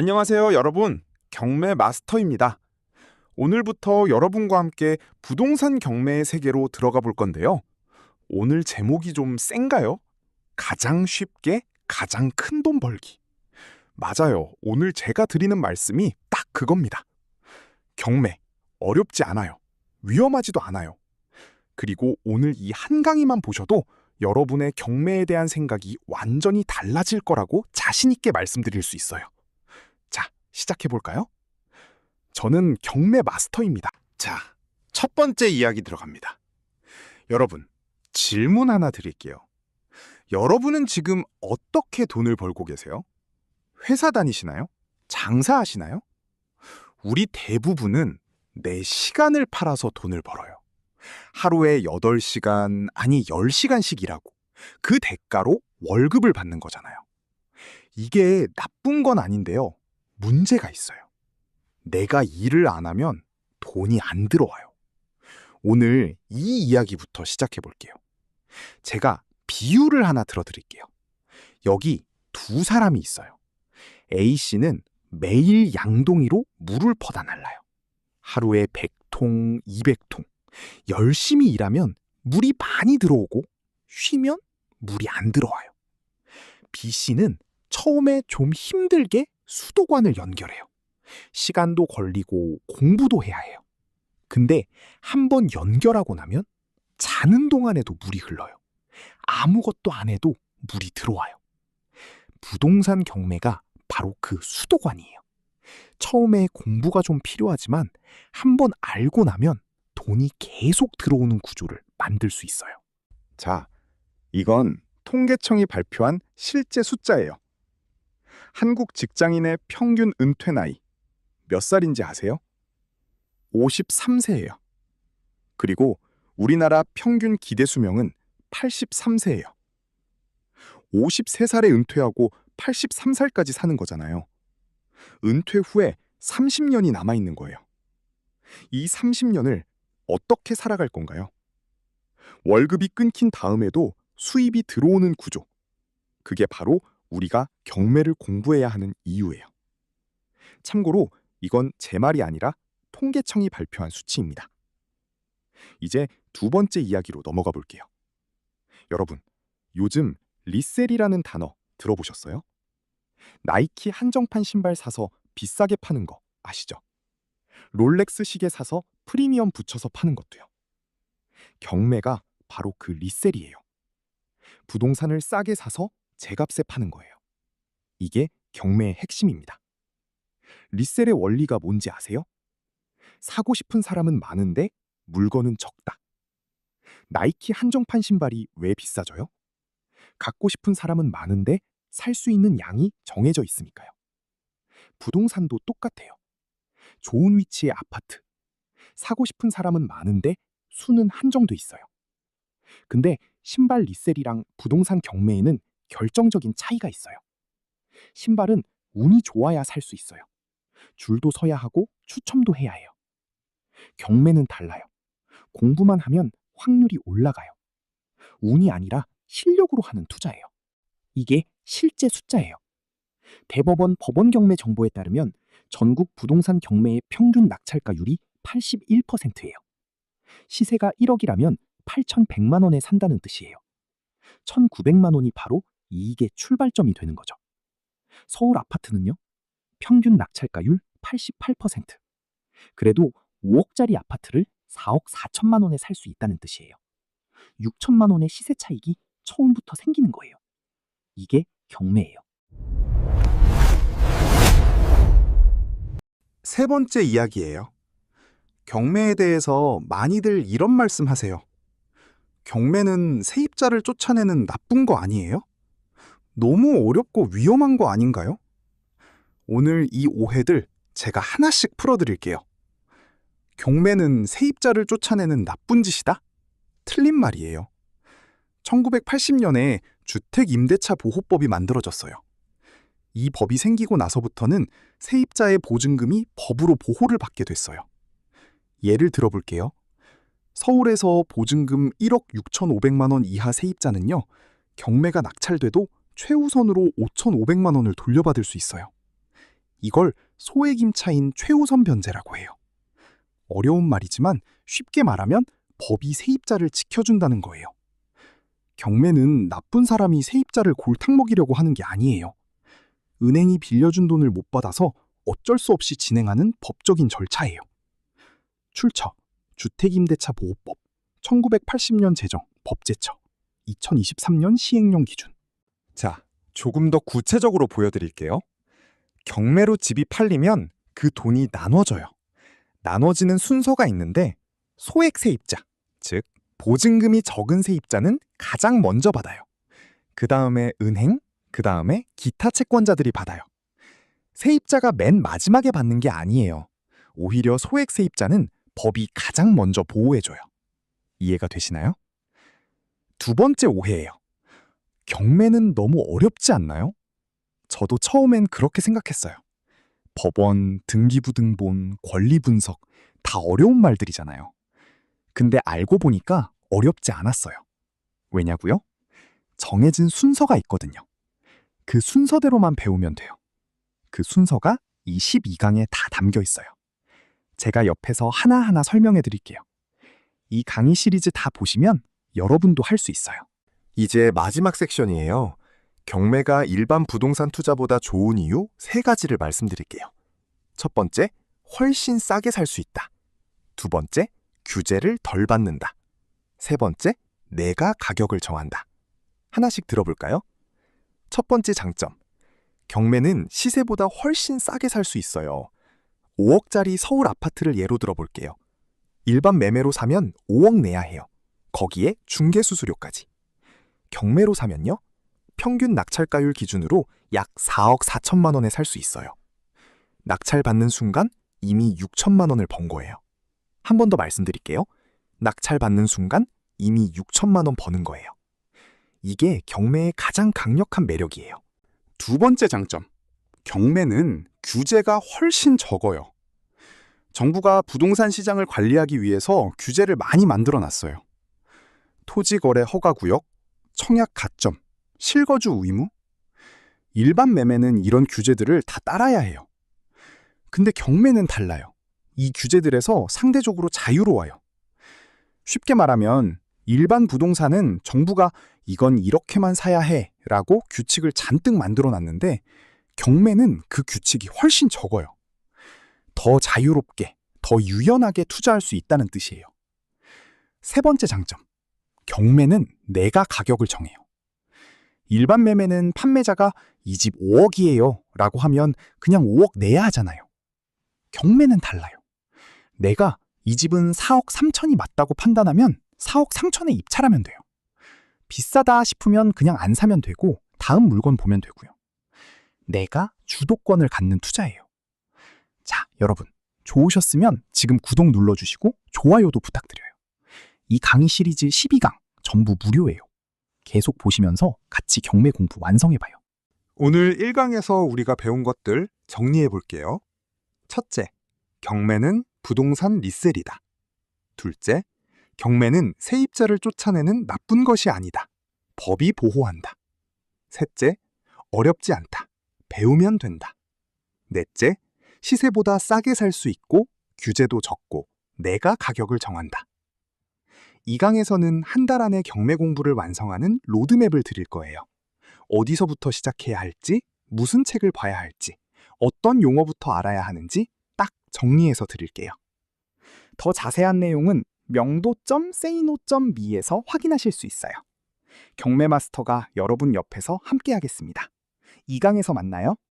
안녕하세요, 여러분. 경매 마스터입니다. 오늘부터 여러분과 함께 부동산 경매의 세계로 들어가 볼 건데요. 오늘 제목이 좀 센가요? 가장 쉽게 가장 큰 돈 벌기. 맞아요. 오늘 제가 드리는 말씀이 딱 그겁니다. 경매. 어렵지 않아요. 위험하지도 않아요. 그리고 오늘 이 한 강의만 보셔도 여러분의 경매에 대한 생각이 완전히 달라질 거라고 자신 있게 말씀드릴 수 있어요. 자, 시작해볼까요? 저는 경매 마스터입니다. 자, 첫 번째 이야기 들어갑니다. 여러분, 질문 하나 드릴게요. 여러분은 지금 어떻게 돈을 벌고 계세요? 회사 다니시나요? 장사하시나요? 우리 대부분은 내 시간을 팔아서 돈을 벌어요. 하루에 8시간, 아니 10시간씩 일하고 그 대가로 월급을 받는 거잖아요. 이게 나쁜 건 아닌데요. 문제가 있어요. 내가 일을 안 하면 돈이 안 들어와요. 오늘 이 이야기부터 시작해 볼게요. 제가 비유를 하나 들어드릴게요. 여기 두 사람이 있어요. A씨는 매일 양동이로 물을 퍼다 날라요. 하루에 100통, 200통. 열심히 일하면 물이 많이 들어오고 쉬면 물이 안 들어와요. B씨는 처음에 좀 힘들게 수도관을 연결해요. 시간도 걸리고 공부도 해야 해요. 근데 한번 연결하고 나면 자는 동안에도 물이 흘러요. 아무것도 안 해도 물이 들어와요. 부동산 경매가 바로 그 수도관이에요. 처음에 공부가 좀 필요하지만 한번 알고 나면 돈이 계속 들어오는 구조를 만들 수 있어요. 자, 이건 통계청이 발표한 실제 숫자예요. 한국 직장인의 평균 은퇴 나이 몇 살인지 아세요? 53세예요. 그리고 우리나라 평균 기대 수명은 83세예요. 53살에 은퇴하고 83살까지 사는 거잖아요. 은퇴 후에 30년이 남아있는 거예요. 이 30년을 어떻게 살아갈 건가요? 월급이 끊긴 다음에도 수입이 들어오는 구조. 그게 바로 우리가 경매를 공부해야 하는 이유예요. 참고로 이건 제 말이 아니라 통계청이 발표한 수치입니다. 이제 두 번째 이야기로 넘어가 볼게요. 여러분, 요즘 리셀이라는 단어 들어보셨어요? 나이키 한정판 신발 사서 비싸게 파는 거 아시죠? 롤렉스 시계 사서 프리미엄 붙여서 파는 것도요. 경매가 바로 그 리셀이에요. 부동산을 싸게 사서 제값에 파는 거예요. 이게 경매의 핵심입니다. 리셀의 원리가 뭔지 아세요? 사고 싶은 사람은 많은데 물건은 적다. 나이키 한정판 신발이 왜 비싸져요? 갖고 싶은 사람은 많은데 살 수 있는 양이 정해져 있으니까요. 부동산도 똑같아요. 좋은 위치의 아파트. 사고 싶은 사람은 많은데 수는 한정돼 있어요. 근데 신발 리셀이랑 부동산 경매에는 결정적인 차이가 있어요. 신발은 운이 좋아야 살 수 있어요. 줄도 서야 하고 추첨도 해야 해요. 경매는 달라요. 공부만 하면 확률이 올라가요. 운이 아니라 실력으로 하는 투자예요. 이게 실제 숫자예요. 대법원 법원 경매 정보에 따르면 전국 부동산 경매의 평균 낙찰가율이 81%예요. 시세가 1억이라면 8,100만 원에 산다는 뜻이에요. 1,900만 원이 바로 이익의 출발점이 되는 거죠. 서울 아파트는요? 평균 낙찰가율 88%. 그래도 5억짜리 아파트를 4억 4천만 원에 살 수 있다는 뜻이에요. 6천만 원의 시세 차익이 처음부터 생기는 거예요. 이게 경매예요. 세 번째 이야기예요. 경매에 대해서 많이들 이런 말씀 하세요. 경매는 세입자를 쫓아내는 나쁜 거 아니에요? 너무 어렵고 위험한 거 아닌가요? 오늘 이 오해들 제가 하나씩 풀어드릴게요. 경매는 세입자를 쫓아내는 나쁜 짓이다? 틀린 말이에요. 1980년에 주택임대차 보호법이 만들어졌어요. 이 법이 생기고 나서부터는 세입자의 보증금이 법으로 보호를 받게 됐어요. 예를 들어볼게요. 서울에서 보증금 1억 6,500만 원 이하 세입자는요, 경매가 낙찰돼도 최우선으로 5,500만 원을 돌려받을 수 있어요. 이걸 소액임차인 최우선 변제라고 해요. 어려운 말이지만 쉽게 말하면 법이 세입자를 지켜준다는 거예요. 경매는 나쁜 사람이 세입자를 골탕 먹이려고 하는 게 아니에요. 은행이 빌려준 돈을 못 받아서 어쩔 수 없이 진행하는 법적인 절차예요. 출처, 주택임대차보호법, 1980년 제정, 법제처, 2023년 시행령 기준. 자, 조금 더 구체적으로 보여드릴게요. 경매로 집이 팔리면 그 돈이 나눠져요. 나눠지는 순서가 있는데 소액 세입자, 즉 보증금이 적은 세입자는 가장 먼저 받아요. 그 다음에 은행, 그 다음에 기타 채권자들이 받아요. 세입자가 맨 마지막에 받는 게 아니에요. 오히려 소액 세입자는 법이 가장 먼저 보호해줘요. 이해가 되시나요? 두 번째 오해예요. 경매는 너무 어렵지 않나요? 저도 처음엔 그렇게 생각했어요. 법원, 등기부등본, 권리분석 다 어려운 말들이잖아요. 근데 알고 보니까 어렵지 않았어요. 왜냐고요? 정해진 순서가 있거든요. 그 순서대로만 배우면 돼요. 그 순서가 이 12강에 다 담겨 있어요. 제가 옆에서 하나하나 설명해 드릴게요. 이 강의 시리즈 다 보시면 여러분도 할 수 있어요. 이제 마지막 섹션이에요. 경매가 일반 부동산 투자보다 좋은 이유 3가지를 말씀드릴게요. 첫 번째, 훨씬 싸게 살 수 있다. 두 번째, 규제를 덜 받는다. 세 번째, 내가 가격을 정한다. 하나씩 들어볼까요? 첫 번째 장점. 경매는 시세보다 훨씬 싸게 살 수 있어요. 5억짜리 서울 아파트를 예로 들어볼게요. 일반 매매로 사면 5억 내야 해요. 거기에 중개수수료까지. 경매로 사면요, 평균 낙찰가율 기준으로 약 4억 4천만 원에 살 수 있어요. 낙찰받는 순간 이미 6천만 원을 번 거예요. 한 번 더 말씀드릴게요. 낙찰받는 순간 이미 6천만 원 버는 거예요. 이게 경매의 가장 강력한 매력이에요. 두 번째 장점. 경매는 규제가 훨씬 적어요. 정부가 부동산 시장을 관리하기 위해서 규제를 많이 만들어 놨어요. 토지거래 허가구역, 청약 가점, 실거주 의무. 일반 매매는 이런 규제들을 다 따라야 해요. 근데 경매는 달라요. 이 규제들에서 상대적으로 자유로워요. 쉽게 말하면 일반 부동산은 정부가 이건 이렇게만 사야 해 라고 규칙을 잔뜩 만들어 놨는데 경매는 그 규칙이 훨씬 적어요. 더 자유롭게, 더 유연하게 투자할 수 있다는 뜻이에요. 세 번째 장점. 경매는 내가 가격을 정해요. 일반 매매는 판매자가 이 집 5억이에요 라고 하면 그냥 5억 내야 하잖아요. 경매는 달라요. 내가 이 집은 4억 3천이 맞다고 판단하면 4억 3천에 입찰하면 돼요. 비싸다 싶으면 그냥 안 사면 되고 다음 물건 보면 되고요. 내가 주도권을 갖는 투자예요. 자, 여러분 좋으셨으면 지금 구독 눌러주시고 좋아요도 부탁드려요. 이 강의 시리즈 12강 전부 무료예요. 계속 보시면서 같이 경매 공부 완성해봐요. 오늘 1강에서 우리가 배운 것들 정리해 볼게요. 첫째, 경매는 부동산 리셀이다. 둘째, 경매는 세입자를 쫓아내는 나쁜 것이 아니다. 법이 보호한다. 셋째, 어렵지 않다. 배우면 된다. 넷째, 시세보다 싸게 살 수 있고 규제도 적고 내가 가격을 정한다. 2강에서는 한 달 안에 경매 공부를 완성하는 로드맵을 드릴 거예요. 어디서부터 시작해야 할지, 무슨 책을 봐야 할지, 어떤 용어부터 알아야 하는지 딱 정리해서 드릴게요. 더 자세한 내용은 명도.seino.me에서 확인하실 수 있어요. 경매 마스터가 여러분 옆에서 함께 하겠습니다. 2강에서 만나요.